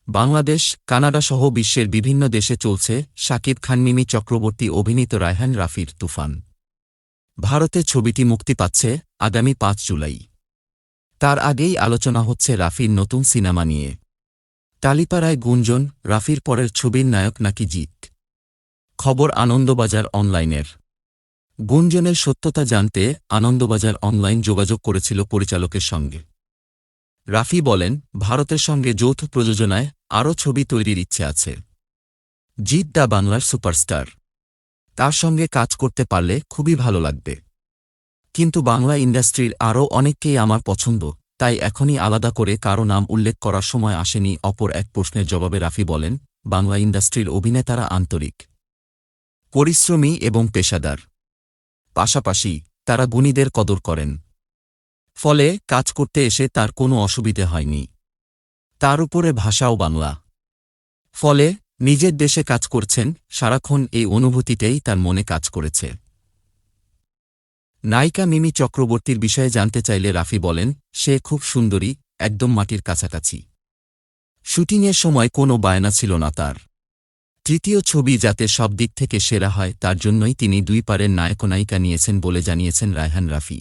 Bangladesh, Canada সহ বিশ্বের বিভিন্ন দেশে চলছে শাকিব খান মিমি চক্রবর্তী অভিনীত রায়হান রাফির তুফান। ভারতে ছবিটি মুক্তি পাচ্ছে আগামী ৫ জুলাই। তার আগেই আলোচনা হচ্ছে রাফির নতুন সিনেমা নিয়ে। টালিপাড়ায় গুঞ্জন, রাফির পরের ছবির নায়ক নাকি জিৎ। খবর আনন্দবাজার অনলাইনের। গুঞ্জনের সত্যতা জানতে আনন্দবাজার অনলাইন যোগাযোগ করেছিল পরিচালকের সঙ্গে। রাফি বলেন, ভারতের সঙ্গে যৌথ প্রযোজনায় আরও ছবি তৈরির ইচ্ছে আছে। জিৎ দা বাংলার সুপারস্টার। তার সঙ্গে কাজ করতে পারলে খুবই ভালো লাগবে। কিন্তু বাংলা ইন্ডাস্ট্রির আরও অনেককেই আমার পছন্দ, তাই এখনই আলাদা করে কারো নাম উল্লেখ করার সময় আসেনি। অপর এক প্রশ্নের জবাবে রাফি বলেন, বাংলা ইন্ডাস্ট্রির অভিনেতারা আন্তরিক, পরিশ্রমী এবং পেশাদার। পাশাপাশি তারা গুণীদের কদর করেন। ফলে কাজ করতে এসে তার কোনো অসুবিধে হয়নি। তার উপরে ভাষাও বাংলা। ফলে নিজের দেশে কাজ করছেন, সারাক্ষণ এই অনুভূতিটাই তার মনে কাজ করেছে। নায়িকা মিমি চক্রবর্তীর বিষয়ে জানতে চাইলে রাফি বলেন, সে খুব সুন্দরী, একদম মাটির কাছাকাছি। শুটিংয়ের সময় কোনো বায়না ছিল না তার। তৃতীয় ছবি যাতে সব দিক থেকে সেরা হয়, তার জন্যই তিনি ২ পারের নায়ক নায়িকা নিয়েছেন বলে জানিয়েছেন রায়হান রাফি।